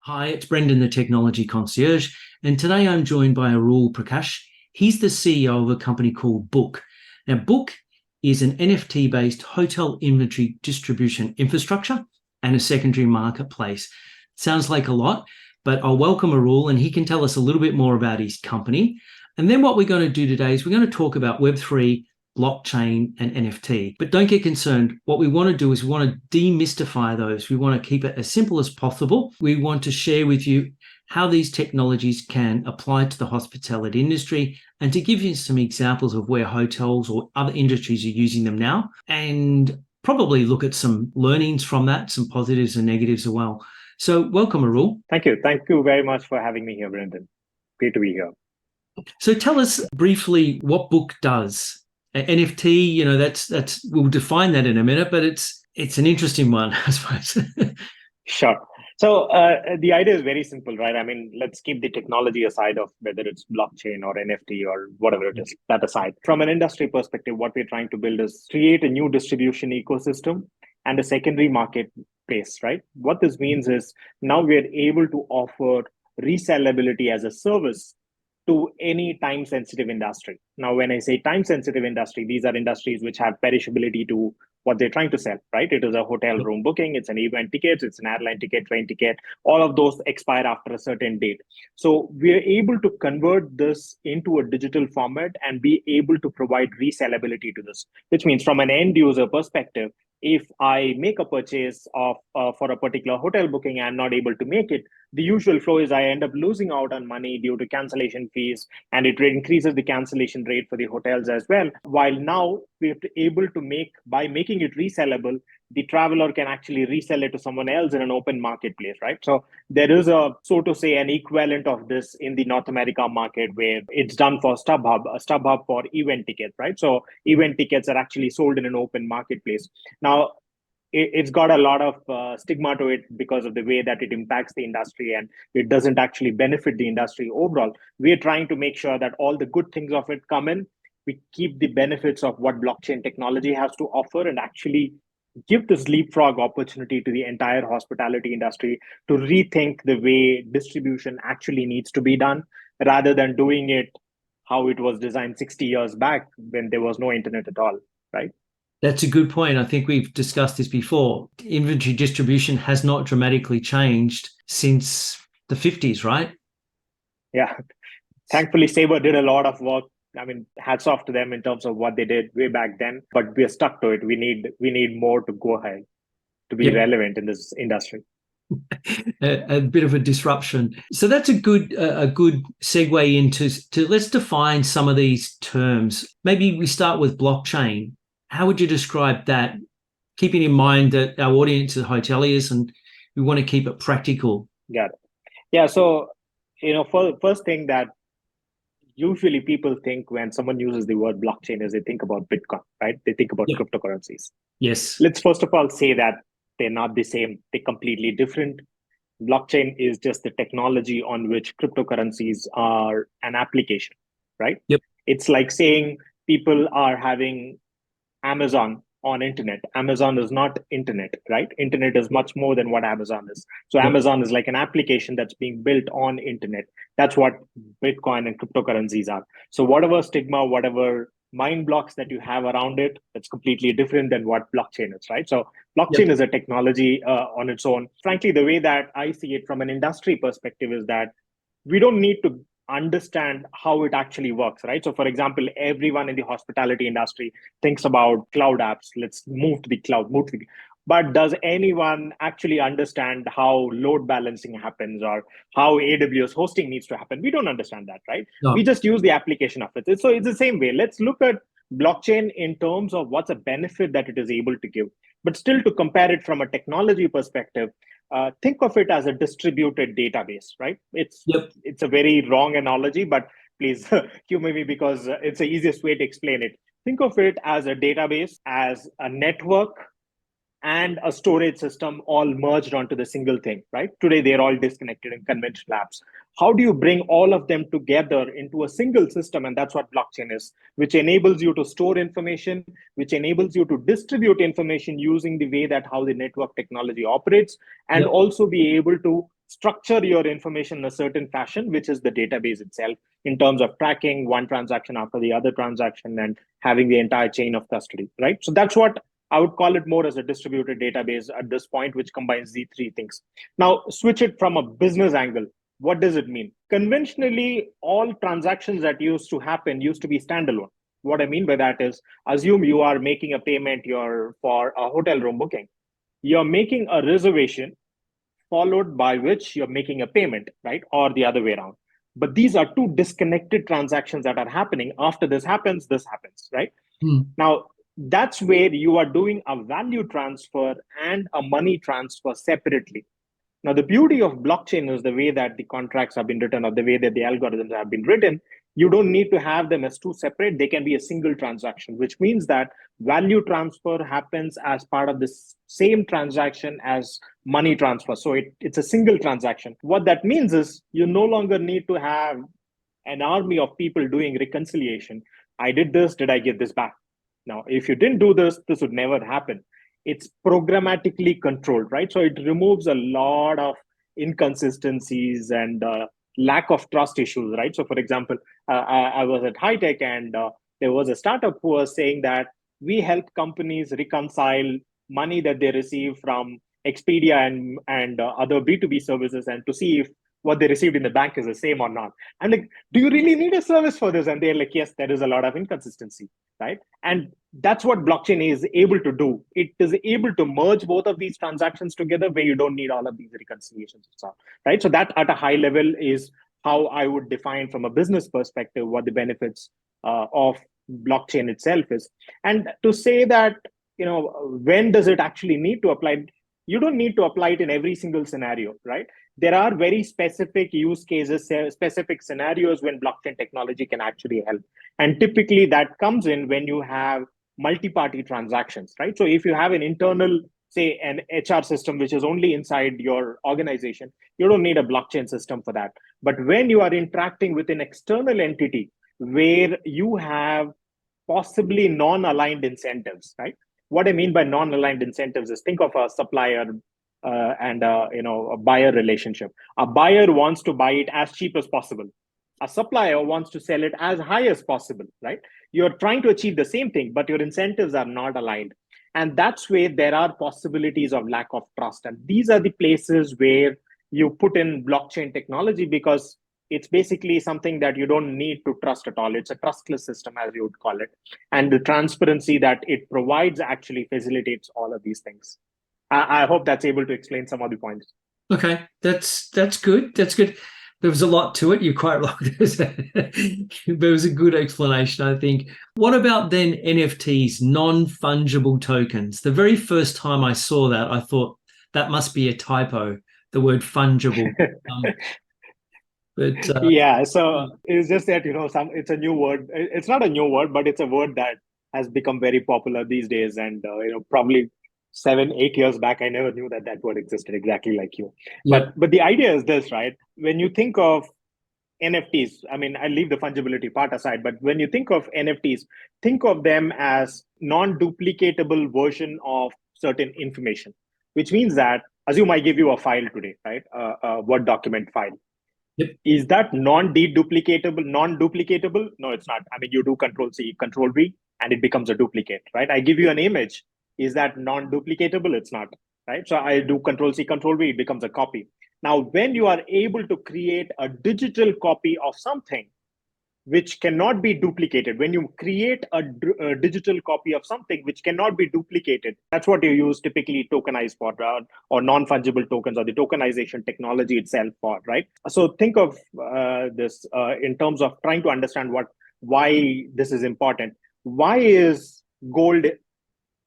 Hi, it's Brendan, the Technology Concierge, and today I'm joined by Arul Prakash. He's the CEO of a company called Book. Now, Book is an NFT-based hotel inventory distribution infrastructure and a secondary marketplace. Sounds like a lot, but I'll welcome Arul and he can tell us a little bit more about his company. And then what we're going to do today is we're going to talk about Web3, blockchain, and NFT. But don't get concerned. What we want to do is we want to demystify those. We want to keep it as simple as possible. We want to share with you how these technologies can apply to the hospitality industry and to give you some examples of where hotels or other industries are using them now, and probably look at some learnings from that, some positives and negatives as well. So welcome, Arul. Thank you. Thank you very much for having me here, Brendan. Great to be here. So tell us briefly what Book does. NFT, that's we'll define that in a minute, but it's an interesting one, I suppose. Sure. So the idea is very simple, right? I mean, let's keep the technology aside of whether it's blockchain or NFT or whatever it is, that aside. From an industry perspective, what we're trying to build is create a new distribution ecosystem and a secondary marketplace, right? What this means is now we're able to offer resellability as a service to any time sensitive industry. Now, when I say time sensitive industry, these are industries which have perishability to what they're trying to sell, right? It is a hotel room booking, it's an event ticket, it's an airline ticket, train ticket, all of those expire after a certain date. So we're able to convert this into a digital format and be able to provide resellability to this, which means from an end user perspective, if I make a purchase of for a particular hotel booking, I'm not able to make it. The usual flow is I end up losing out on money due to cancellation fees, and it increases the cancellation rate for the hotels as well. While now we're able to by making it resellable, the traveler can actually resell it to someone else in an open marketplace, right? So there is so to say, an equivalent of this in the North America market where it's done for a StubHub for event tickets, right? So event tickets are actually sold in an open marketplace. Now, it's got a lot of stigma to it because of the way that it impacts the industry and it doesn't actually benefit the industry overall. We're trying to make sure that all the good things of it come in. We keep the benefits of what blockchain technology has to offer and actually give this leapfrog opportunity to the entire hospitality industry to rethink the way distribution actually needs to be done rather than doing it how it was designed 60 years back when there was no internet at all, right? That's a good point. I think we've discussed this before. Inventory distribution has not dramatically changed since the 50s, right? Yeah. Thankfully, Sabre did a lot of work. I mean, hats off to them in terms of what they did way back then, but we're stuck to it. We need more to go ahead to be relevant in this industry. A bit of a disruption. So that's a good segue into let's define some of these terms. Maybe we start with blockchain. How would you describe that? Keeping in mind that our audience is hoteliers and we want to keep it practical. Got it. Yeah. So, first thing that usually people think when someone uses the word blockchain is they think about Bitcoin, right? They think about cryptocurrencies. Yes. Let's first of all say that they're not the same. They're completely different. Blockchain is just the technology on which cryptocurrencies are an application, right? Yep. It's like saying people are having Amazon on internet. Amazon is not internet, right? Internet is much more than what Amazon is. So Amazon is like an application that's being built on internet. That's what Bitcoin and cryptocurrencies are. So whatever stigma, whatever mind blocks that you have around it, it's completely different than what blockchain is, right? So blockchain is a technology on its own. Frankly, the way that I see it from an industry perspective is that we don't need to understand how it actually works, right? So for example, everyone in the hospitality industry thinks about cloud apps. Let's move to the cloud, but does anyone actually understand how load balancing happens or how AWS hosting needs to happen? We don't understand that, right? No. We just use the application of it. So it's the same way. Let's look at blockchain in terms of what's a benefit that it is able to give, but still to compare it from a technology perspective, think of it as a distributed database, right? It's a very wrong analogy, but please humor me because it's the easiest way to explain it. Think of it as a database, as a network and a storage system all merged onto the single thing, right? Today, they're all disconnected in conventional apps. How do you bring all of them together into a single system? And that's what blockchain is, which enables you to store information, which enables you to distribute information using the way that how the network technology operates, and also be able to structure your information in a certain fashion, which is the database itself, in terms of tracking one transaction after the other transaction and having the entire chain of custody, right? So that's what I would call it more as a distributed database at this point, which combines these three things. Now, switch it from a business angle. What does it mean? Conventionally, all transactions that used to happen used to be standalone. What I mean by that is, assume you are making a payment for a hotel room booking. You're making a reservation followed by which you're making a payment, right? Or the other way around. But these are two disconnected transactions that are happening. After this happens, right? Now, that's where you are doing a value transfer and a money transfer separately. Now, the beauty of blockchain is the way that the contracts have been written or the way that the algorithms have been written. You don't need to have them as two separate. They can be a single transaction, which means that value transfer happens as part of the same transaction as money transfer. So it's a single transaction. What that means is you no longer need to have an army of people doing reconciliation. I did this, did I get this back? Now, if you didn't do this, this would never happen. It's programmatically controlled, right? So it removes a lot of inconsistencies and lack of trust issues, right? So, for example, I was at High Tech and there was a startup who was saying that we help companies reconcile money that they receive from Expedia and other B2B services and to see if what they received in the bank is the same or not. I'm like, do you really need a service for this? And they're like, yes, there is a lot of inconsistency, right? And that's what blockchain is able to do. It is able to merge both of these transactions together where you don't need all of these reconciliations, right? So that at a high level is how I would define from a business perspective what the benefits of blockchain itself is. And to say that, when does it actually need to apply? You don't need to apply it in every single scenario, right? There are very specific use cases, specific scenarios when blockchain technology can actually help. And typically that comes in when you have multi-party transactions, right? So if you have an internal, say, an HR system, which is only inside your organization, you don't need a blockchain system for that. But when you are interacting with an external entity where you have possibly non-aligned incentives, right? What I mean by non-aligned incentives is think of a supplier and a buyer relationship. A buyer wants to buy it as cheap as possible. A supplier wants to sell it as high as possible, right? You're trying to achieve the same thing, but your incentives are not aligned. And that's where there are possibilities of lack of trust. And these are the places where you put in blockchain technology because it's basically something that you don't need to trust at all. It's a trustless system, as you would call it. And the transparency that it provides actually facilitates all of these things. I hope that's able to explain some of the points. Okay, that's good. That's good. There was a lot to it. You're quite right. There was a good explanation, I think. What about then NFTs, non-fungible tokens? The very first time I saw that, I thought that must be a typo, the word fungible. Yeah, so it's just that, it's a new word. It's not a new word, but it's a word that has become very popular these days. And, probably 7, 8 years back, I never knew that word existed exactly like you. Yep. But the idea is this, right? When you think of NFTs, I mean, I leave the fungibility part aside, but when you think of NFTs, think of them as non-duplicatable version of certain information, which means that assume I give you a file today, right? A Word document file. Yep. Is that non-duplicatable? No, it's not. I mean, you do Control C, Control V, and it becomes a duplicate, right? I give you an image. Is that non-duplicatable? It's not, right? So I do Control C, Control V, it becomes a copy. Now, when you are able to create a digital copy of something which cannot be duplicated, when you create a digital copy of something which cannot be duplicated, that's what you use typically tokenized for, or non-fungible tokens, or the tokenization technology itself for, right? So think of this in terms of trying to understand why this is important. Why is gold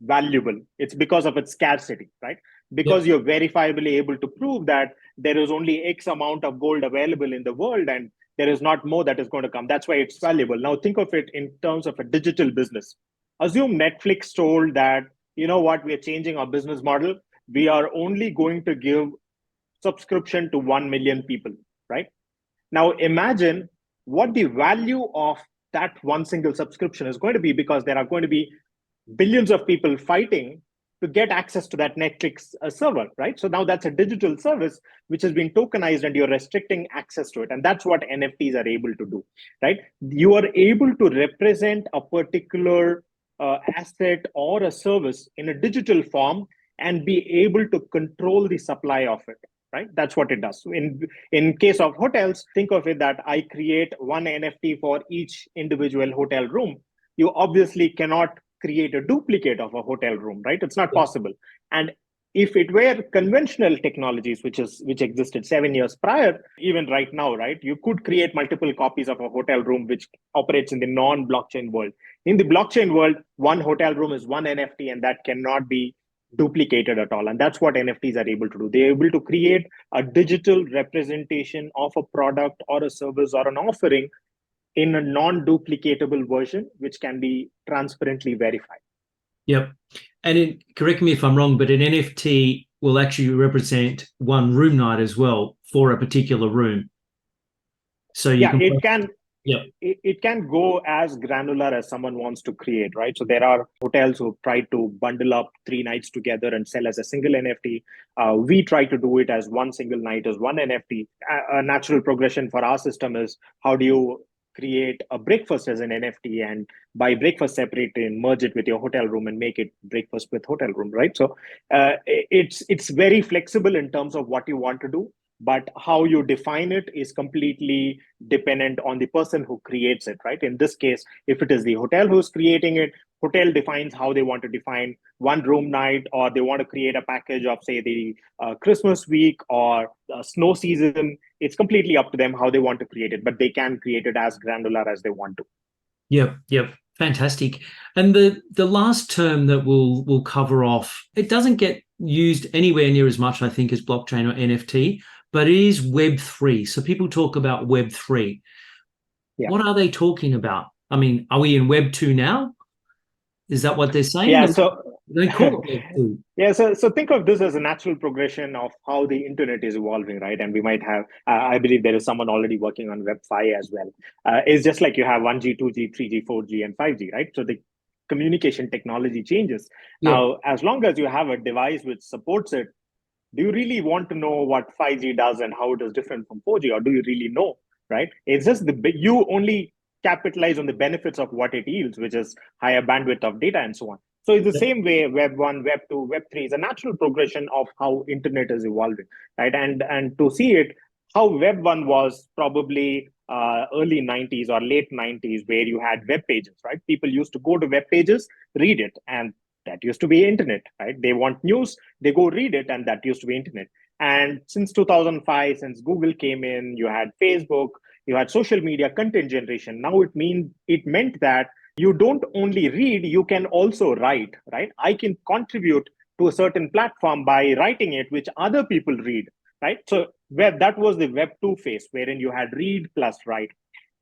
valuable? It's because of its scarcity, right? Because you're verifiably able to prove that there is only X amount of gold available in the world and there is not more that is going to come. That's why it's valuable. Now think of it in terms of a digital business. Assume Netflix told that, you know what, we are changing our business model. We are only going to give subscription to 1 million people, right? Now imagine what the value of that one single subscription is going to be, because there are going to be billions of people fighting to get access to that Netflix server, right? So now that's a digital service which has been tokenized and you're restricting access to it. And that's what NFTs are able to do, right? You are able to represent a particular asset or a service in a digital form and be able to control the supply of it, right? That's what it does. In case of hotels, think of it that I create one NFT for each individual hotel room. You obviously cannot create a duplicate of a hotel room, right? It's not possible. And if it were conventional technologies, which existed 7 years prior, even right now, right, you could create multiple copies of a hotel room which operates in the non-blockchain world. In the blockchain world, one hotel room is one NFT, and that cannot be duplicated at all. And that's what NFTs are able to do. They're able to create a digital representation of a product or a service or an offering in a non-duplicatable version, which can be transparently verified. Yep. And correct me if I'm wrong, but an NFT will actually represent one room night as well for a particular room. So it can go as granular as someone wants to create, right? So there are hotels who try to bundle up 3 nights together and sell as a single NFT. We try to do it as one single night as one NFT. A natural progression for our system is how do you create a breakfast as an NFT and buy breakfast separately and merge it with your hotel room and make it breakfast with hotel room, right? So it's very flexible in terms of what you want to do, but how you define it is completely dependent on the person who creates it, right? In this case, if it is the hotel who's creating it, hotel defines how they want to define one room night, or they want to create a package of, say, the Christmas week or snow season. It's completely up to them how they want to create it, but they can create it as granular as they want to. Yep. Fantastic. And the last term that we'll cover off, it doesn't get used anywhere near as much, I think, as blockchain or NFT, but it is Web3. So people talk about Web3. Yeah. What are they talking about? I mean, are we in Web2 now? Is that what they're saying? Yeah, so they call it Web2. Yeah, so think of this as a natural progression of how the internet is evolving, right? And we might have, I believe there is someone already working on Web5 as well. It's just like you have 1G, 2G, 3G, 4G, and 5G, right? So the communication technology changes. Yeah. Now, as long as you have a device which supports it, do you really want to know what 5G does and how it is different from 4G, or do you really know, right? It's just you only capitalize on the benefits of what it yields, which is higher bandwidth of data and so on. So it's the same way Web 1, Web 2, Web 3 is a natural progression of how internet is evolving, right? And to see it, how Web 1 was probably early 90s or late 90s, where you had web pages, right? People used to go to web pages, read it, and that used to be internet, right? They want news, they go read it, and that used to be internet. And since 2005, since Google came in, you had Facebook, you had social media content generation. Now it meant that you don't only read, you can also write, right? I can contribute to a certain platform by writing it, which other people read, right? So that was the Web 2 phase, wherein you had read plus write.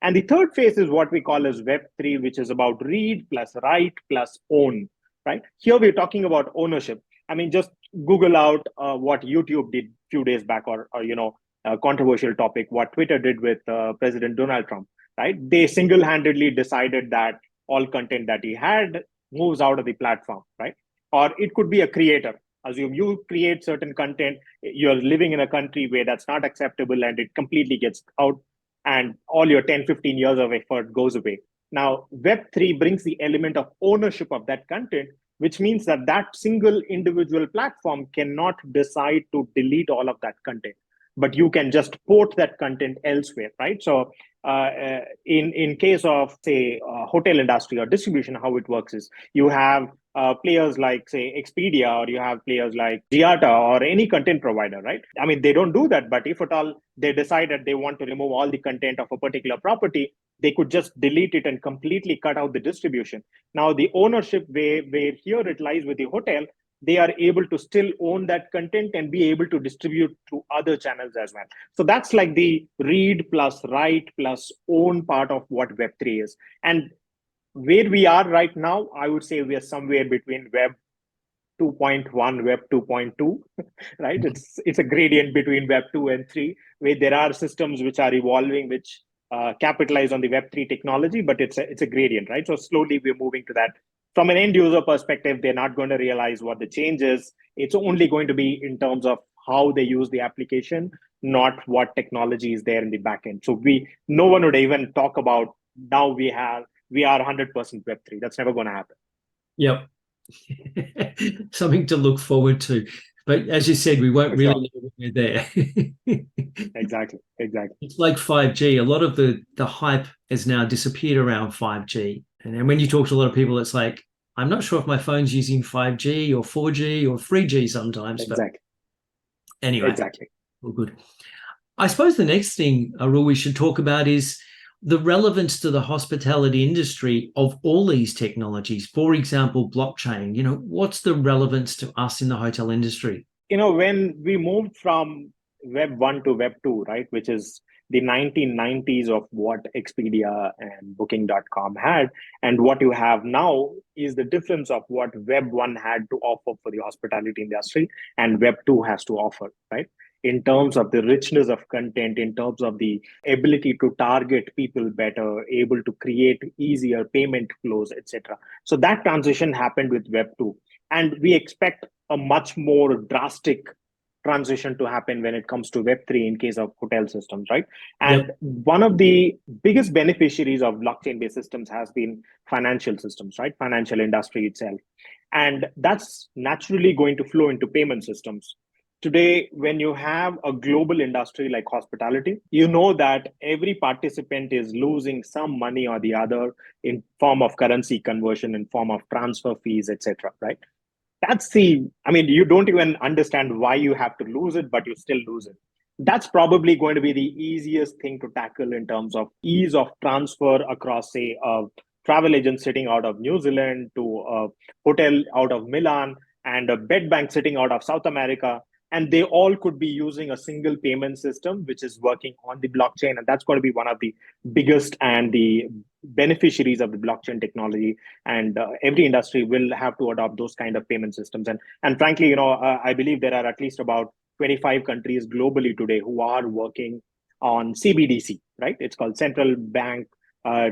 And the third phase is what we call as Web 3, which is about read plus write plus own, right? Here we're talking about ownership. I mean, just Google out what YouTube did a few days back, or a controversial topic, what Twitter did with President Donald Trump, right? They single-handedly decided that all content that he had moves out of the platform, right? Or it could be a creator. Assume you create certain content, you're living in a country where that's not acceptable, and it completely gets out, and all your 10, 15 years of effort goes away. Now, Web3 brings the element of ownership of that content, which means that that single individual platform cannot decide to delete all of that content, but you can just port that content elsewhere, right? So in case of, say, hotel industry or distribution, how it works is you have players like, say, Expedia, or you have players like Giata or any content provider, right? I mean, they don't do that, but if at all they decide that they want to remove all the content of a particular property, they could just delete it and completely cut out the distribution. Now, the ownership where here it lies with the hotel, they are able to still own that content and be able to distribute to other channels as well. So that's like the read plus write plus own part of what Web3 is. And where we are right now, I would say we are somewhere between Web 2.1, Web 2.2, right? It's a gradient between Web 2 and 3, where there are systems which are evolving, which capitalize on the Web 3 technology, but it's a gradient, right? So slowly we're moving to that from an end user perspective, they're not going to realize what the change is. It's only going to be in terms of how they use the application, not what technology is there in the back end. So no one would even talk about now we are 100% Web3. That's never going to happen. Yep. Something to look forward to. But as you said, we won't really know when we're there. Exactly. It's like 5G. A lot of the hype has now disappeared around 5G. And then when you talk to a lot of people, it's like, I'm not sure if my phone's using 5G or 4G or 3G sometimes. Exactly. But anyway, exactly. All good. I suppose the next thing, Arul, we should talk about is the relevance to the hospitality industry of all these technologies. For example, blockchain. What's the relevance to us in the hotel industry? When we moved from Web 1 to Web 2, right, which is the 1990s of what Expedia and Booking.com had, and what you have now is the difference of what Web 1 had to offer for the hospitality industry and Web 2 has to offer, right? In terms of the richness of content, in terms of the ability to target people better, able to create easier payment flows, etc. So that transition happened with Web 2. And we expect a much more drastic transition to happen when it comes to Web3 in case of hotel systems, right? And One of the biggest beneficiaries of blockchain-based systems has been financial systems, right? Financial industry itself. And that's naturally going to flow into payment systems. Today, when you have a global industry like hospitality, you know that every participant is losing some money or the other in form of currency conversion, in form of transfer fees, etc. Right? You don't even understand why you have to lose it, but you still lose it. That's probably going to be the easiest thing to tackle in terms of ease of transfer across, say, a travel agent sitting out of New Zealand to a hotel out of Milan and a bed bank sitting out of South America. And they all could be using a single payment system, which is working on the blockchain. And that's going to be one of the biggest and the beneficiaries of the blockchain technology. And every industry will have to adopt those kind of payment systems. And frankly, I believe there are at least about 25 countries globally today who are working on CBDC, right? It's called central bank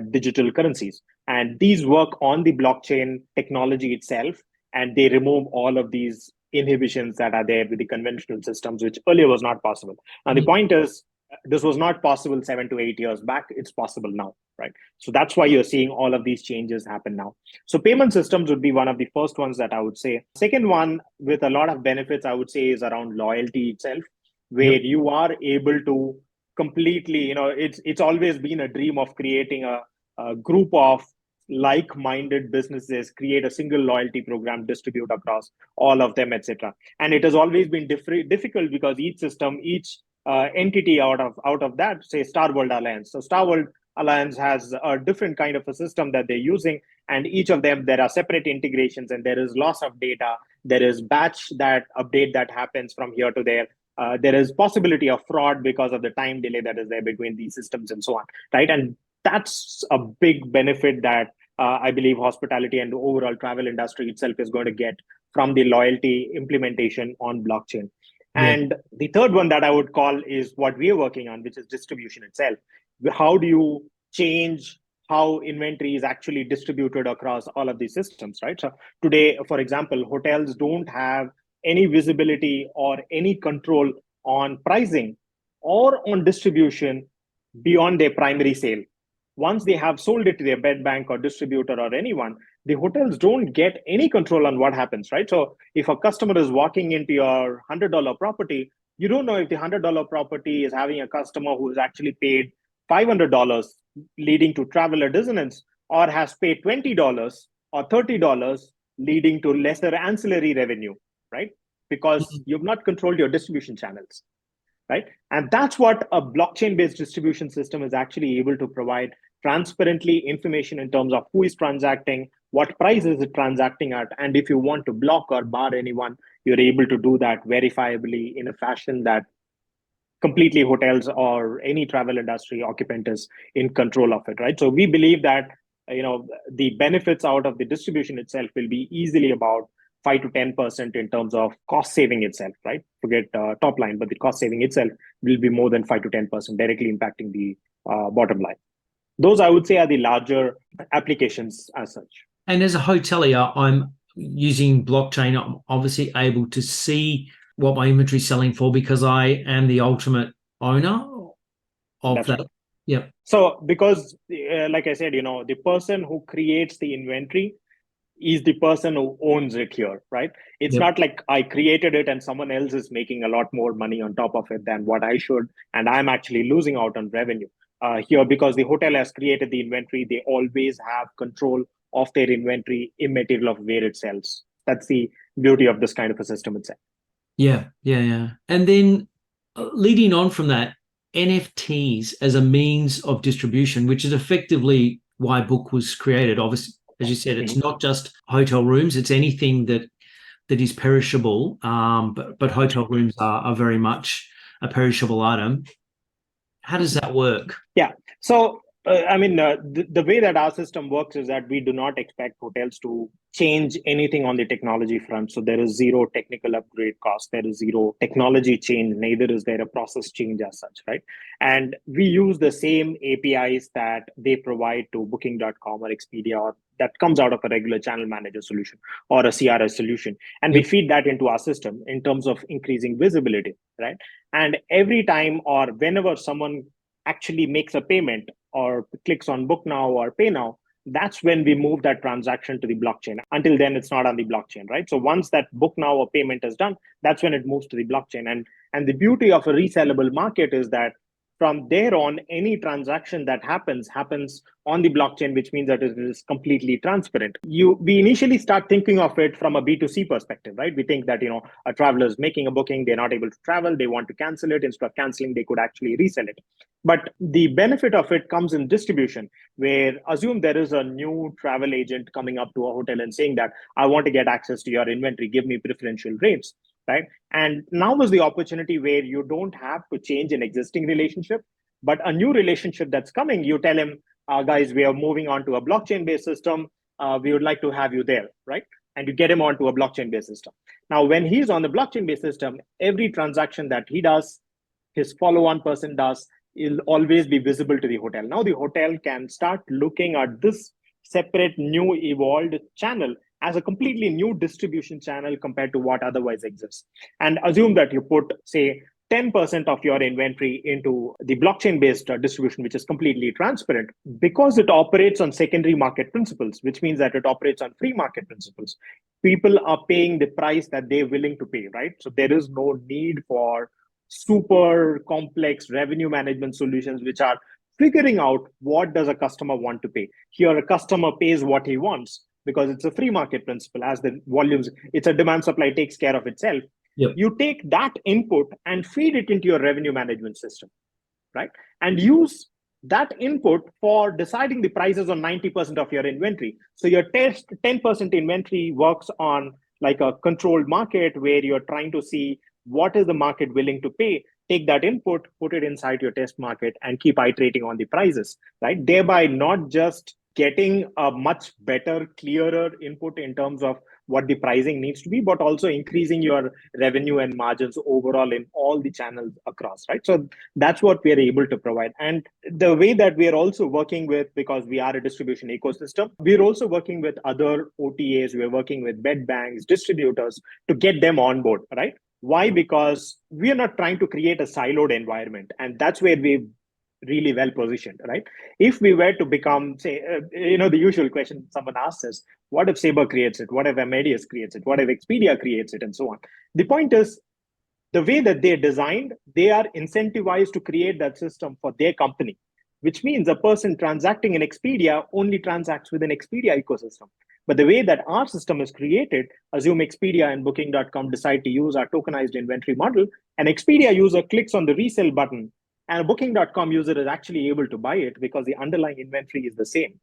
digital currencies. And these work on the blockchain technology itself. And they remove all of these inhibitions that are there with the conventional systems, which earlier was not possible. And the point is, this was not possible 7 to 8 years back. It's possible now, right? So that's why you're seeing all of these changes happen now. So payment systems would be one of the first ones that I would say. Second one, with a lot of benefits, I would say, is around loyalty itself, where you are able to completely, it's always been a dream of creating a group of like-minded businesses, create a single loyalty program, distribute across all of them, etc. And it has always been difficult because each system, each entity out of that, say Star World Alliance. So Star World Alliance has a different kind of a system that they're using, and each of them, there are separate integrations, and there is loss of data. There is batch that update that happens from here to there. There is possibility of fraud because of the time delay that is there between these systems and so on, right? And that's a big benefit that I believe hospitality and the overall travel industry itself is going to get from the loyalty implementation on blockchain. And the third one that I would call is what we are working on, which is distribution itself. How do you change how inventory is actually distributed across all of these systems, right? So today, for example, hotels don't have any visibility or any control on pricing or on distribution beyond their primary sale. Once they have sold it to their bed bank or distributor or anyone, the hotels don't get any control on what happens, right? So if a customer is walking into your $100 property, you don't know if the $100 property is having a customer who has actually paid $500, leading to traveler dissonance, or has paid $20 or $30, leading to lesser ancillary revenue, right? Because you've not controlled your distribution channels, right? And that's what a blockchain-based distribution system is actually able to provide transparently information in terms of who is transacting, what price is it transacting at, and if you want to block or bar anyone, you're able to do that verifiably in a fashion that completely hotels or any travel industry occupant is in control of it, right? So we believe that the benefits out of the distribution itself will be easily about 5 to 10% in terms of cost saving itself, right? Forget top line, but the cost saving itself will be more than 5 to 10%, directly impacting the bottom line. Those, I would say, are the larger applications as such. And as a hotelier, I'm using blockchain. I'm obviously able to see what my inventory is selling for because I am the ultimate owner of That's that. right. Yep. So because, like I said, the person who creates the inventory is the person who owns it here, right? It's Yep. not like I created it and someone else is making a lot more money on top of it than what I should, and I'm actually losing out on revenue here because the hotel has created the inventory. They always have control of their inventory, immaterial of where it sells. That's the beauty of this kind of a system itself. Yeah. Yeah. Yeah. And then leading on from that, NFTs as a means of distribution, which is effectively why Book was created. Obviously, as you said, it's Mhm. not just hotel rooms; it's anything that is perishable. But hotel rooms are very much a perishable item. How does that work? Yeah. So, the way that our system works is that we do not expect hotels to change anything on the technology front. So, there is zero technical upgrade cost. There is zero technology change. Neither is there a process change as such, right? And we use the same APIs that they provide to Booking.com or Expedia, or that comes out of a regular channel manager solution or a CRS solution. And we Yep. feed that into our system in terms of increasing visibility, right? And every time or whenever someone actually makes a payment or clicks on book now or pay now, that's when we move that transaction to the blockchain. Until then, it's not on the blockchain, right? So once that book now or payment is done, that's when it moves to the blockchain. And the beauty of a resellable market is that from there on, any transaction that happens on the blockchain, which means that it is completely transparent. We initially start thinking of it from a B2C perspective, right? We think that a traveler is making a booking, they're not able to travel, they want to cancel it. Instead of canceling, they could actually resell it. But the benefit of it comes in distribution, where assume there is a new travel agent coming up to a hotel and saying that I want to get access to your inventory, give me preferential rates, right? And now is the opportunity where you don't have to change an existing relationship, but a new relationship that's coming, you tell him, guys, we are moving on to a blockchain based system. We would like to have you there, right? And you get him onto a blockchain based system. Now, when he's on the blockchain based system, every transaction that he does, his follow on person does, will always be visible to the hotel. Now the hotel can start looking at this separate new evolved channel as a completely new distribution channel compared to what otherwise exists. And assume that you put, say, 10% of your inventory into the blockchain based distribution, which is completely transparent because it operates on secondary market principles, which means that it operates on free market principles. People are paying the price that they're willing to pay, right? So there is no need for super complex revenue management solutions which are figuring out what does a customer want to pay. Here a customer pays what he wants because it's a free market principle. As the volumes, it's a demand supply takes care of itself. Yep. You take that input and feed it into your revenue management system, right? And use that input for deciding the prices on 90% of your inventory. So your test 10% inventory works on like a controlled market where you're trying to see what is the market willing to pay. Take that input, put it inside your test market, and keep iterating on the prices, right? Thereby not just getting a much better, clearer input in terms of what the pricing needs to be, but also increasing your revenue and margins overall in all the channels across, right? So that's what we are able to provide. And the way that we are also working with, because we are a distribution ecosystem, we're also working with other OTAs, we're working with bed banks, distributors to get them on board, right? Why? Because we are not trying to create a siloed environment. And that's where we really well positioned, right? If we were to become, say, the usual question someone asks us, what if Sabre creates it? What if Amadeus creates it? What if Expedia creates it? And so on. The point is, the way that they're designed, they are incentivized to create that system for their company, which means a person transacting in Expedia only transacts within Expedia ecosystem. But the way that our system is created, assume Expedia and Booking.com decide to use our tokenized inventory model, an Expedia user clicks on the resell button, and a Booking.com user is actually able to buy it because the underlying inventory is the same,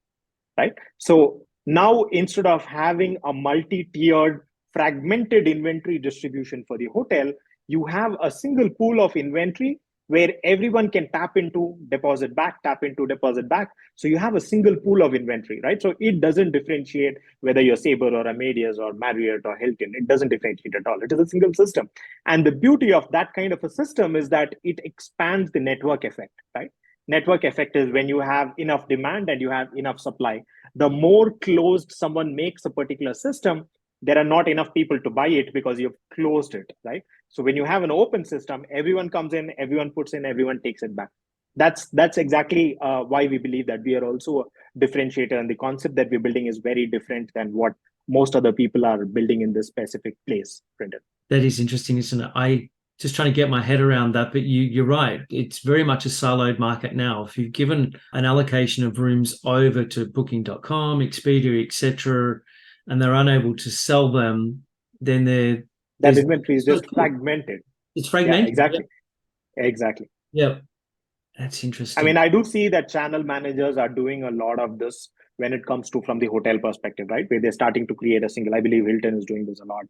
right? So now instead of having a multi-tiered fragmented inventory distribution for the hotel, you have a single pool of inventory where everyone can tap into, deposit back, tap into, deposit back. So you have a single pool of inventory, right? So it doesn't differentiate whether you're Sabre or Amadeus or Marriott or Hilton. It doesn't differentiate at all. It is a single system. And the beauty of that kind of a system is that it expands the network effect, right? Network effect is when you have enough demand and you have enough supply. The more closed someone makes a particular system, there are not enough people to buy it because you've closed it, right? So when you have an open system, everyone comes in, everyone puts in, everyone takes it back. That's exactly why we believe that we are also a differentiator, and the concept that we're building is very different than what most other people are building in this specific place, Brendan. That is interesting, isn't it? I just trying to get my head around that, but you're right. It's very much a siloed market now. If you've given an allocation of rooms over to Booking.com, Expedia, etc., and they're unable to sell them, then That there's inventory is just fragmented. it's Yeah, fragmented. exactly. Exactly. Yeah, that's I interesting. mean, I do see that channel managers are doing a lot of this when it comes to from the hotel perspective, right? Where they're starting to create a single. I believe Hilton is doing this a lot.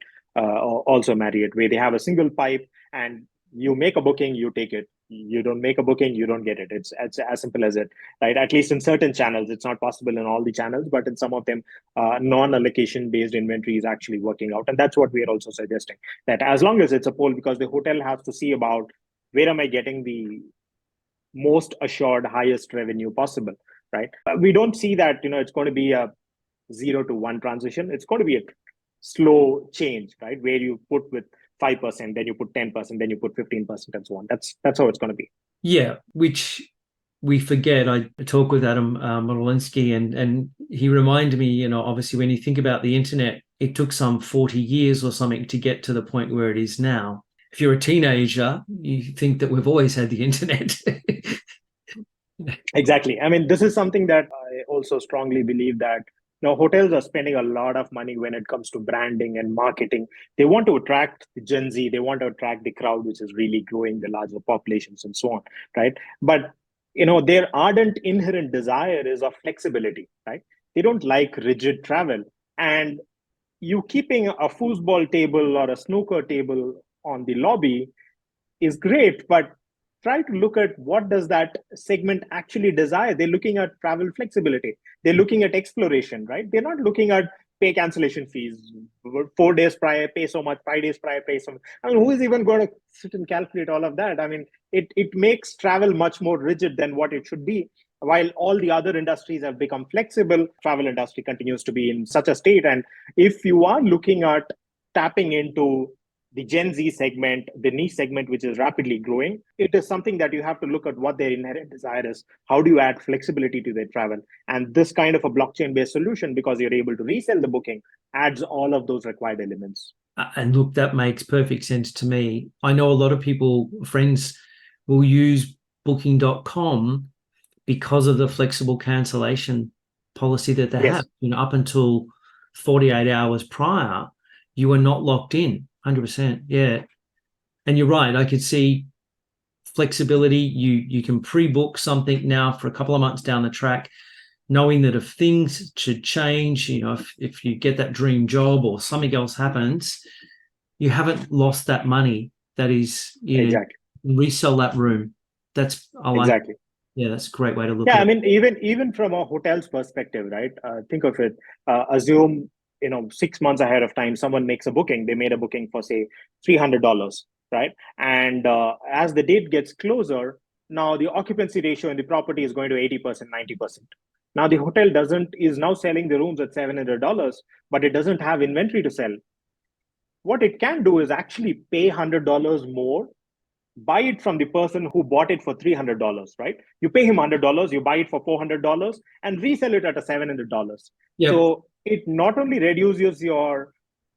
Also Marriott, where they have a single pipe, and you make a booking, you take it. You don't make a booking, you don't get it. It's as simple as it, right? At least in certain channels, it's not possible in all the channels, but in some of them, non-allocation based inventory is actually working out, and that's what we are also suggesting. That as long as it's a pool, because the hotel has to see about where am I getting the most assured highest revenue possible, right? We don't see that it's going to be a 0 to 1 transition. It's going to be a slow change, right? Where you put with 5%, then you put 10%, then you put 15%, and so on. That's how it's going to be. Yeah, which we forget. I talk with Adam Modolinsky, and he reminded me, obviously when you think about the internet, it took some 40 years or something to get to the point where it is now. If you're a teenager, you think that we've always had the internet. Exactly. I mean, this is something that I also strongly believe that hotels are spending a lot of money when it comes to branding and marketing. They want to attract the Gen Z, they want to attract the crowd, which is really growing, the larger populations and so on, right? But their ardent inherent desire is of flexibility, right? They don't like rigid travel. And you keeping a foosball table or a snooker table on the lobby is great, but try to look at what does that segment actually desire. They're looking at travel flexibility, they're looking at exploration, right? They're not looking at pay cancellation fees, 4 days prior pay so much, 5 days prior pay so much. I mean, who is even going to sit and calculate all of that? I mean, it makes travel much more rigid than what it should be. While all the other industries have become flexible, travel industry continues to be in such a state. And if you are looking at tapping into the Gen Z segment, the niche segment, which is rapidly growing, it is something that you have to look at what their inherent desire is. How do you add flexibility to their travel? And this kind of a blockchain based solution, because you're able to resell the booking, adds all of those required elements. And look, that makes perfect sense to me. I know a lot of people, friends, will use booking.com because of the flexible cancellation policy that they have. Yes. Up until 48 hours prior, you are not locked in. 100%. Yeah. And you're right. I could see flexibility. You can pre-book something now for a couple of months down the track, knowing that if things should change, if you get that dream job or something else happens, you haven't lost that money. That is, Exactly. resell that room. I like. Exactly. Yeah, that's a great way to look Yeah, at I it. mean, even from a hotel's perspective, right? Think of it. Assume 6 months ahead of time, someone makes a booking. They made a booking for say $300, right? And as the date gets closer, now the occupancy ratio in the property is going to 80%, 90%. Now the hotel doesn't is now selling the rooms at $700, but it doesn't have inventory to sell. What it can do is actually pay $100 more, buy it from the person who bought it for $300, right? You pay him $100, you buy it for $400 and resell it at a $700. Yep. So it not only reduces your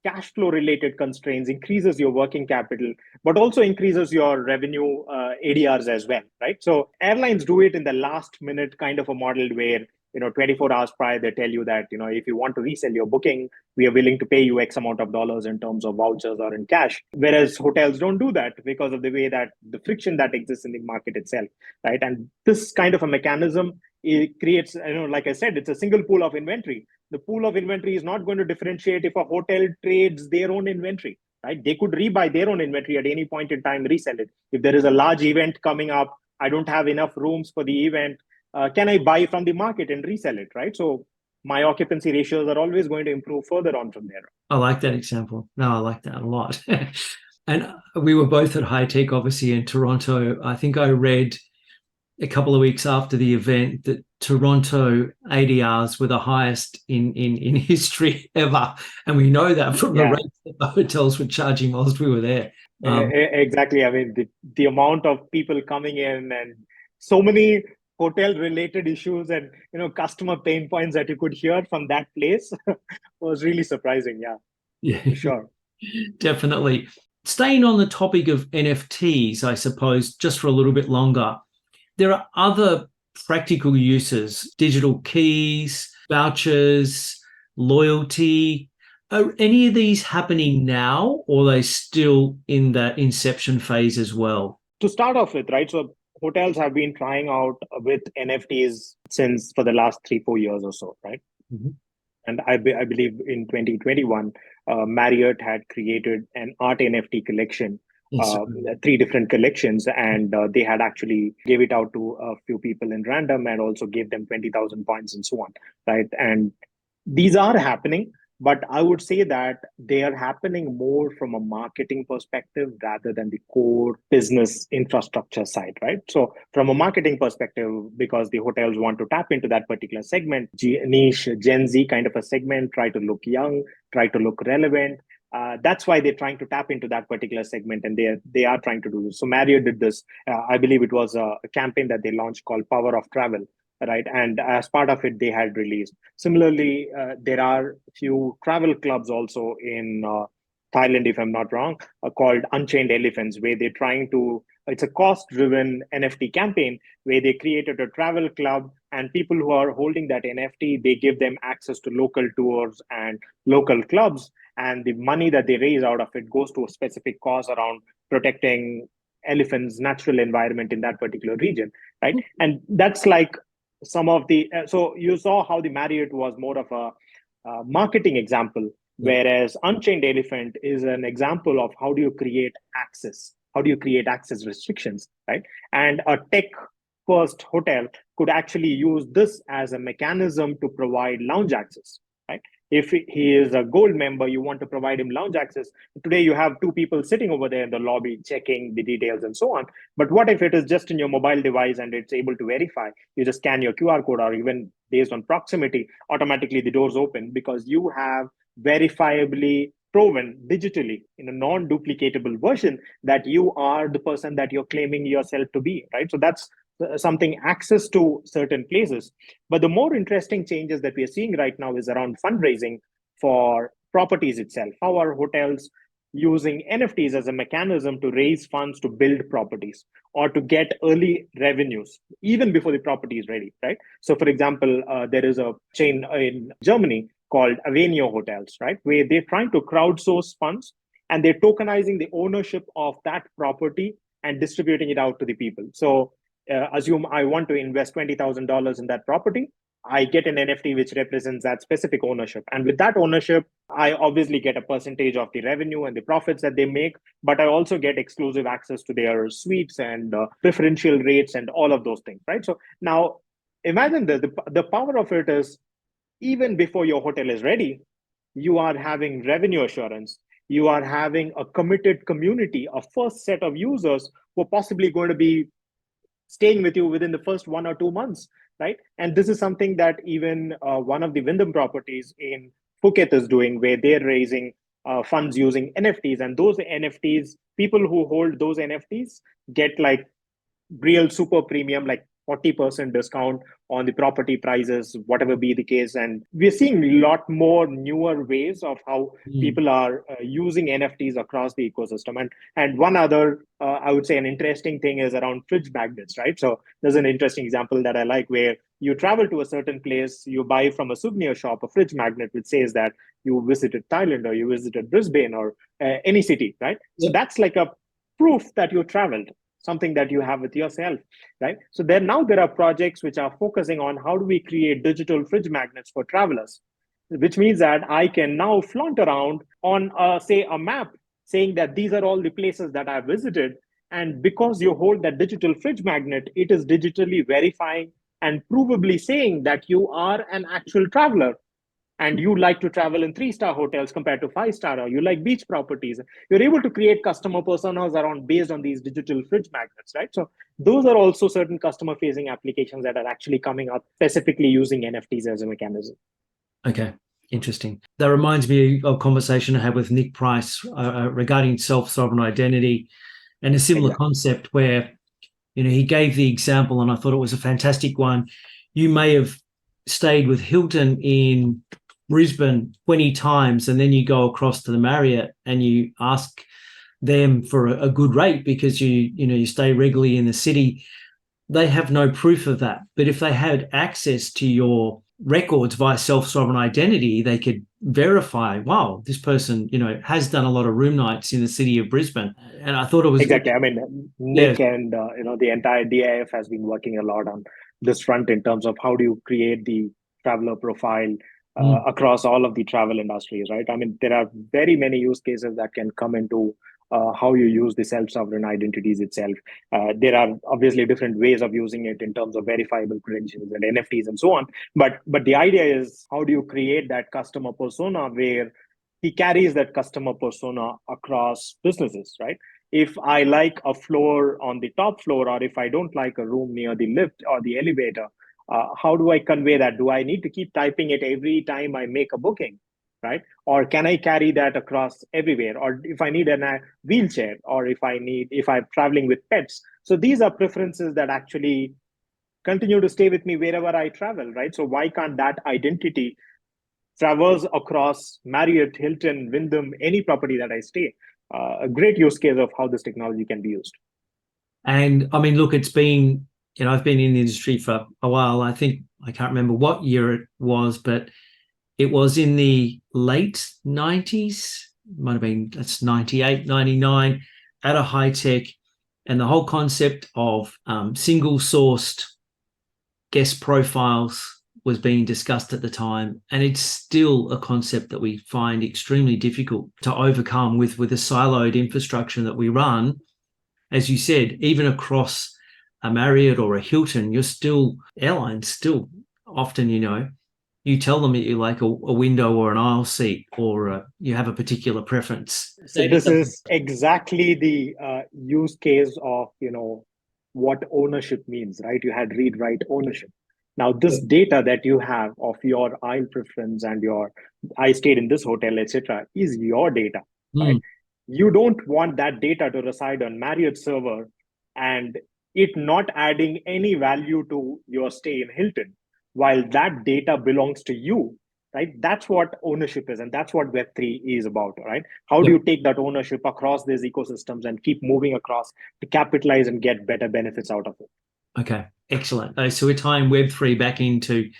cash flow related constraints, increases your working capital, but also increases your revenue ADRs as well, right? So airlines do it in the last minute kind of a model where 24 hours prior they tell you that if you want to resell your booking, we are willing to pay you X amount of dollars in terms of vouchers or in cash. Whereas hotels don't do that because of the way that the friction that exists in the market itself, right? And this kind of a mechanism, it creates, like I said, it's a single pool of inventory. The pool of inventory is not going to differentiate if a hotel trades their own inventory, right? They could rebuy their own inventory at any point in time, resell it. If there is a large event coming up, I don't have enough rooms for the event. Can I buy from the market and resell it, right? So my occupancy ratios are always going to improve further on from there. I like that example. No, I like that a lot. And we were both at High Tech, obviously, in Toronto. I think I read a couple of weeks after the event that Toronto ADRs were the highest in history ever. And we know that from the Yeah, rates that the hotels were charging whilst we were there. exactly. I mean, the amount of people coming in and so many hotel related issues and customer pain points that you could hear from that place was really surprising. Yeah, Yeah, for sure. definitely. Staying on the topic of NFTs, I suppose, just for a little bit longer, there are other practical uses, digital keys, vouchers, loyalty. Are any of these happening now, or are they still in that inception phase as well? To start off with, right? So hotels have been trying out with NFTs since for the last 3-4 years or so, right? Mhm. And I believe in 2021, Marriott had created an art NFT collection, Yes. uh, three different collections, and they had actually gave it out to a few people in random and also gave them 20,000 points and so on, right? And these are happening, but I would say that they are happening more from a marketing perspective rather than the core business infrastructure side, right? So from a marketing perspective, because the hotels want to tap into that particular segment, niche Gen Z kind of a segment, try to look young, try to look relevant. That's why they're trying to tap into that particular segment, and they are trying to do this. So Marriott did this. I believe it was a campaign that they launched called Power of Travel, right? And as part of it, they had released. Similarly, there are few travel clubs also in Thailand, if I'm not wrong, called Unchained Elephants, where they're trying to. It's a cost-driven NFT campaign where they created a travel club, and people who are holding that NFT, they give them access to local tours and local clubs, and the money that they raise out of it goes to a specific cause around protecting elephants' natural environment in that particular region, right? And that's like some of the so you saw how the Marriott was more of a marketing example, Yeah. whereas Unchained Elephant is an example of how do you create access, how do you create access restrictions, right? And a tech first hotel could actually use this as a mechanism to provide lounge access, right? If he is a gold member, you want to provide him lounge access. Today you have two people sitting over there in the lobby checking the details and so on, but what if it is just in your mobile device and it's able to verify? You just scan your QR code, or even based on proximity, automatically the doors open because you have verifiably proven digitally in a non-duplicatable version that you are the person that you're claiming yourself to be, right? So that's something, access to certain places. But the more interesting changes that we are seeing right now is around fundraising for properties itself. How are hotels using NFTs as a mechanism to raise funds to build properties or to get early revenues even before the property is ready, right? So, for example, there is a chain in Germany called Avenio Hotels, right, where they're trying to crowdsource funds and they're tokenizing the ownership of that property and distributing it out to the people. So, assume I want to invest $20,000 in that property. I get an NFT which represents that specific ownership. And with that ownership, I obviously get a percentage of the revenue and the profits that they make, but I also get exclusive access to their suites and preferential rates and all of those things, right? So now imagine the power of it is even before your hotel is ready, you are having revenue assurance. You are having a committed community, a first set of users who are possibly going to be staying with you within the first 1 or 2 months, right? And this is something that even one of the Wyndham properties in Phuket is doing, where they're raising funds using NFTs, and those NFTs, people who hold those NFTs get like real super premium, like 40% discount on the property prices, whatever be the case. And we're seeing a lot more newer ways of how Mm. people are using NFTs across the ecosystem. And one other, I would say, an interesting thing is around fridge magnets, right? So there's an interesting example that I like where you travel to a certain place, you buy from a souvenir shop a fridge magnet which says that you visited Thailand or you visited Brisbane or any city, right? So Yep. that's like a proof that you traveled, something that you have with yourself, right? So there are projects which are focusing on how do we create digital fridge magnets for travelers, which means that I can now flaunt around on, say, a map saying that these are all the places that I've visited. And because you hold that digital fridge magnet, it is digitally verifying and provably saying that you are an actual traveler, and you like to travel in 3-star hotels compared to 5-star, or you like beach properties, you're able to create customer personas around based on these digital fridge magnets, right? So those are also certain customer facing applications that are actually coming up specifically using NFTs as a mechanism. Okay, interesting. That reminds me of a conversation I had with Nick Price regarding self-sovereign identity, and a similar concept where, he gave the example, and I thought it was a fantastic one. You may have stayed with Hilton in Brisbane 20 times, and then you go across to the Marriott and you ask them for a good rate because you stay regularly in the city. They have no proof of that. But if they had access to your records via self-sovereign identity, they could verify, wow, this person, has done a lot of room nights in the city of Brisbane. And I thought it was exactly. I mean, Nick and the entire DIF has been working a lot on this front in terms of how do you create the traveler profile across all of the travel industries, right? I mean, there are very many use cases that can come into how you use the self-sovereign identities itself. There are obviously different ways of using it in terms of verifiable credentials and NFTs and so on. But the idea is, how do you create that customer persona where he carries that customer persona across businesses, right? If I like a floor on the top floor, or if I don't like a room near the lift or the elevator, how do I convey that? Do I need to keep typing it every time I make a booking, right? Or can I carry that across everywhere? Or if I need a wheelchair, or if I'm traveling with pets. So these are preferences that actually continue to stay with me wherever I travel, right? So why can't that identity traverse across Marriott, Hilton, Wyndham, any property that I stay? A great use case of how this technology can be used. And I mean, look, it's been, I've been in the industry for a while. I think I can't remember what year it was, but it was in the late 90s, might have been, that's 98, 99, at a high tech. And the whole concept of single sourced guest profiles was being discussed at the time. And it's still a concept that we find extremely difficult to overcome with a siloed infrastructure that we run. As you said, even across a Marriott or a Hilton, airlines still often, you tell them that you like a window or an aisle seat, or you have a particular preference. So this is exactly the use case of, what ownership means, right? You had read write ownership. Now, this data that you have of your aisle preference and I stayed in this hotel, etc., is your data, right? You don't want that data to reside on Marriott server and it not adding any value to your stay in Hilton, while that data belongs to you, right? That's what ownership is, and that's what Web3 is about, right? How do you take that ownership across these ecosystems and keep moving across to capitalize and get better benefits out of it? Okay, excellent. So we're tying Web3 back into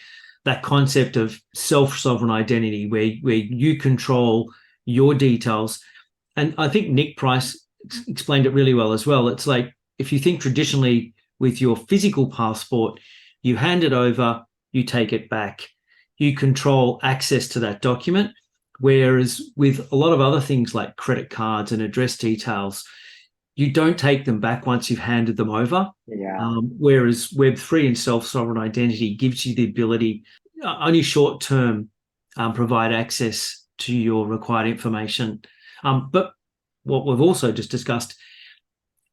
that concept of self-sovereign identity, where you control your details. And I think Nick Price explained it really well as well. It's like, if you think traditionally with your physical passport, you hand it over, you take it back, you control access to that document. Whereas with a lot of other things like credit cards and address details, you don't take them back once you've handed them over. Whereas Web3 and self-sovereign identity gives you the ability, only short-term, provide access to your required information. But what we've also just discussed,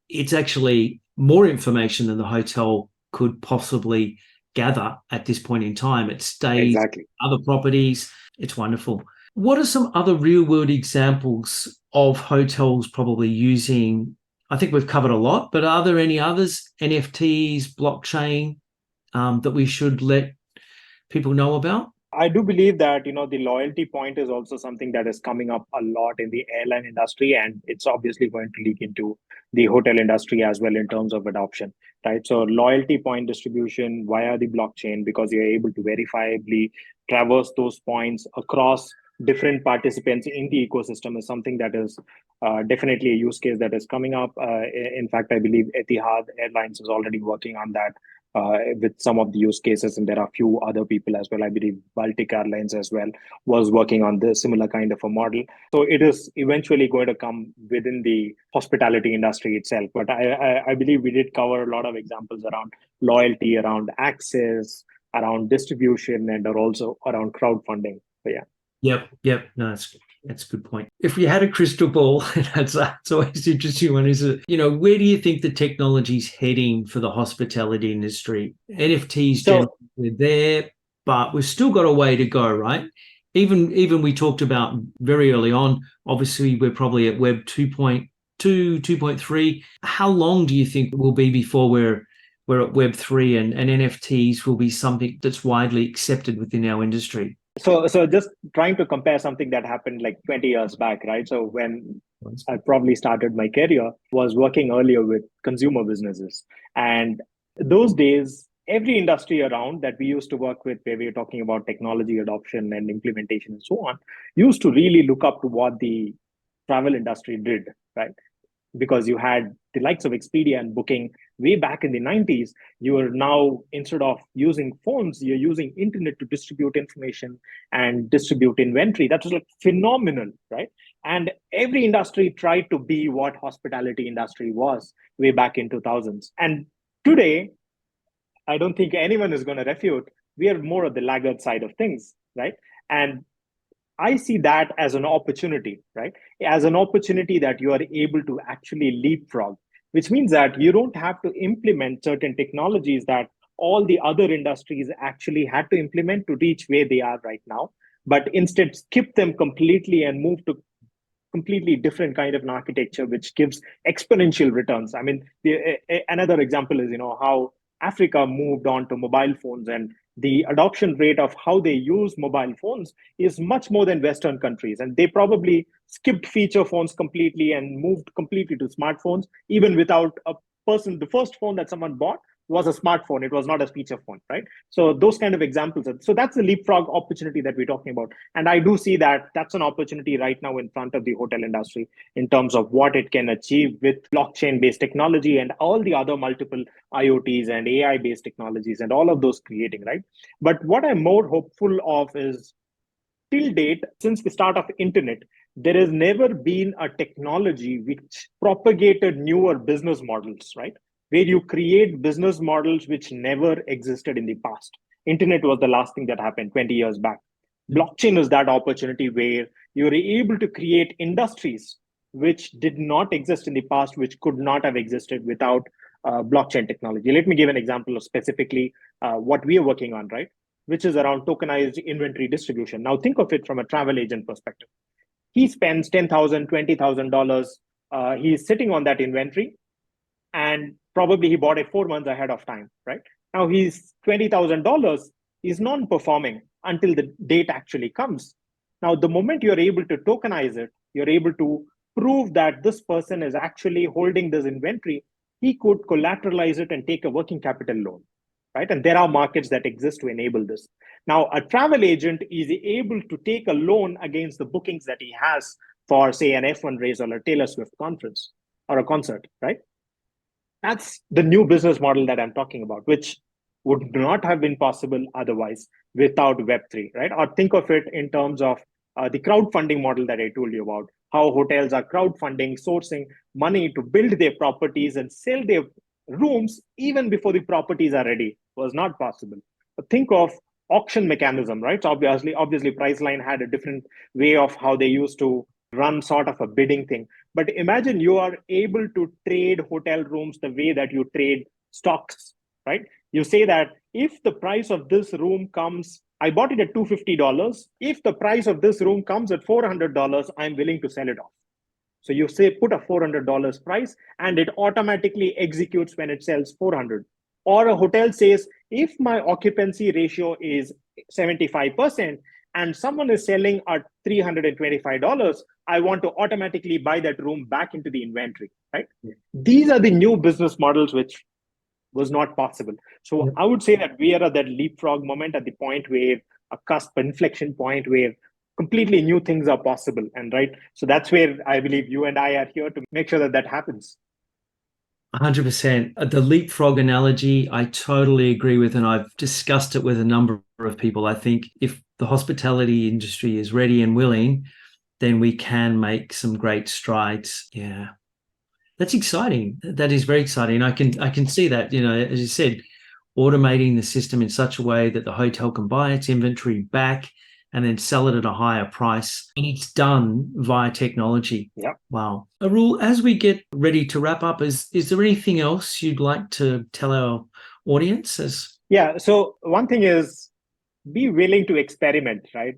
it's actually more information than the hotel could possibly gather at this point in time. It stays other properties. It's wonderful. What are some other real-world examples of hotels probably using? I think we've covered a lot, but are there any others, NFTs, blockchain, that we should let people know about? I do believe that, the loyalty point is also something that is coming up a lot in the airline industry, and it's obviously going to leak into the hotel industry as well in terms of adoption, right? So loyalty point distribution via the blockchain, because you're able to verifiably traverse those points across different participants in the ecosystem, is something that is definitely a use case that is coming up. In fact, I believe Etihad Airlines is already working on that with some of the use cases, and there are a few other people as well. I believe Baltic Airlines as well was working on the similar kind of a model. So it is eventually going to come within the hospitality industry itself. But I believe we did cover a lot of examples around loyalty, around access, around distribution, and also around crowdfunding. So yeah. Yep. No, that's a good point. If we had a crystal ball, that's always an interesting one, is it? Where do you think the technology's heading for the hospitality industry? NFTs generally, So we're there, but we've still got a way to go, right? Even we talked about very early on, obviously we're probably at Web 2.2, 2.3. How long do you think it will be before we're at Web 3 and NFTs will be something that's widely accepted within our industry? so just trying to compare something that happened like 20 years back, right? So when I probably started my career, was working earlier with consumer businesses. And those days, every industry around that we used to work with, where we were talking about technology adoption and implementation and so on, used to really look up to what the travel industry did, right? Because you had the likes of Expedia and Booking way back in the 90s. You are now, instead of using phones, you're using internet to distribute information and distribute inventory. That was like phenomenal, right? And every industry tried to be what hospitality industry was way back in 2000s. And today, I don't think anyone is going to refute, we are more of the laggard side of things, right? And I see that as an opportunity, right? As an opportunity that you are able to actually leapfrog, which means that you don't have to implement certain technologies that all the other industries actually had to implement to reach where they are right now, but instead skip them completely and move to completely different kind of an architecture which gives exponential returns. I mean, another example is how Africa moved on to mobile phones, and the adoption rate of how they use mobile phones is much more than Western countries, and they probably skipped feature phones completely and moved completely to smartphones even without a person. The first phone that someone bought was a smartphone, it was not a feature phone, right? So those kind of examples, so that's the leapfrog opportunity that we're talking about. And I do see that that's an opportunity right now in front of the hotel industry in terms of what it can achieve with blockchain based technology and all the other multiple IoTs and AI based technologies and all of those creating, right? But what I'm more hopeful of is, till date, since the start of internet, there has never been a technology which propagated newer business models, right? Where you create business models which never existed in the past. Internet was the last thing that happened 20 years back. Blockchain is that opportunity where you're able to create industries which did not exist in the past, which could not have existed without blockchain technology. Let me give an example of specifically what we are working on, right? Which is around tokenized inventory distribution. Now, think of it from a travel agent perspective. He spends $10,000, $20,000. He's sitting on that inventory, and probably he bought it 4 months ahead of time, right? Now he's $20,000 is non-performing until the date actually comes. Now, the moment you're able to tokenize it, you're able to prove that this person is actually holding this inventory. He could collateralize it and take a working capital loan, right? And there are markets that exist to enable this. Now, a travel agent is able to take a loan against the bookings that he has for, say, an F1 race or a Taylor Swift conference or a concert, right? That's the new business model that I'm talking about, which would not have been possible otherwise without Web3, right? Or think of it in terms of the crowdfunding model that I told you about, how hotels are crowdfunding, sourcing money to build their properties and sell their rooms even before the properties are ready. Was not possible. But think of auction mechanism, right? So obviously, Priceline had a different way of how they used to run sort of a bidding thing. But imagine you are able to trade hotel rooms the way that you trade stocks, right? You say that if the price of this room comes, I bought it at $250. If the price of this room comes at $400, I'm willing to sell it off. So you say put a $400 price and it automatically executes when it sells 400. Or a hotel says, if my occupancy ratio is 75% and someone is selling at $325, I want to automatically buy that room back into the inventory, right? Yeah. These are the new business models which was not possible. So I would say that we are at that leapfrog moment, at the point where a cusp inflection point where completely new things are possible. And right, so that's where I believe you and I are here to make sure that that happens. 100%. The leapfrog analogy, I totally agree with, and I've discussed it with a number of people. I think if the hospitality industry is ready and willing, then we can make some great strides. Yeah, that's exciting. That is very exciting. I can see that. As you said, automating the system in such a way that the hotel can buy its inventory back, and then sell it at a higher price. And it's done via technology. Yeah. Wow. Arul, as we get ready to wrap up, is there anything else you'd like to tell our audience? Yeah. So one thing is be willing to experiment, right?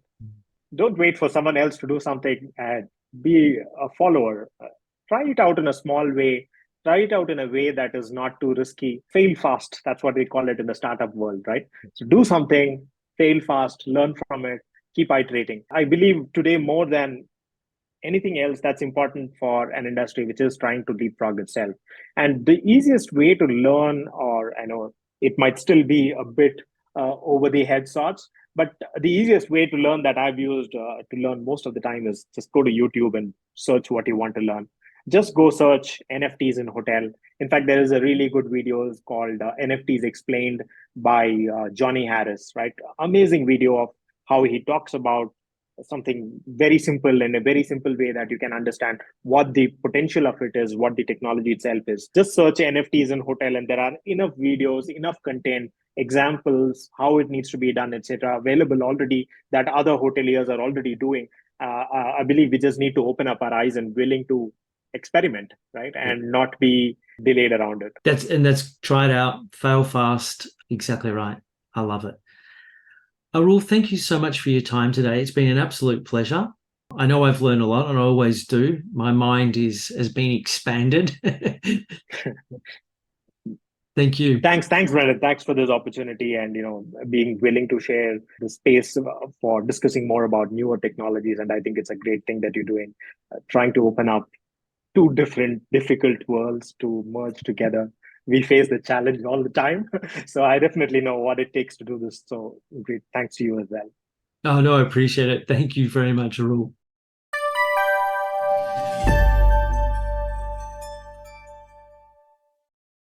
Don't wait for someone else to do something and be a follower. Try it out in a small way. Try it out in a way that is not too risky. Fail fast. That's what we call it in the startup world, right? So do something, fail fast, learn from it, keep iterating. I believe today more than anything else that's important for an industry which is trying to leapfrog itself. And the easiest way to learn, or I know it might still be a bit over the head sorts, but the easiest way to learn that I've used to learn most of the time is just go to YouTube and search what you want to learn. Just go search NFTs in hotel. In fact, there is a really good video called NFTs Explained by Johnny Harris, right? Amazing video of how he talks about something very simple in a very simple way that you can understand what the potential of it is, what the technology itself is. Just search NFTs in hotel, and there are enough videos, enough content, examples, how it needs to be done, etc., available already that other hoteliers are already doing. I believe we just need to open up our eyes and willing to experiment, right, and not be delayed around it. That's try it out, fail fast. Exactly right. I love it. Arul, thank you so much for your time today. It's been an absolute pleasure. I know I've learned a lot, and I always do. My mind has been expanded. Thank you. Thanks, Brendan. Thanks for this opportunity, and being willing to share the space for discussing more about newer technologies. And I think it's a great thing that you're doing, trying to open up two different difficult worlds to merge together. We face the challenge all the time, so I definitely know what it takes to do this. So great, thanks to you as well. Oh no, I appreciate it. Thank you very much, Arul.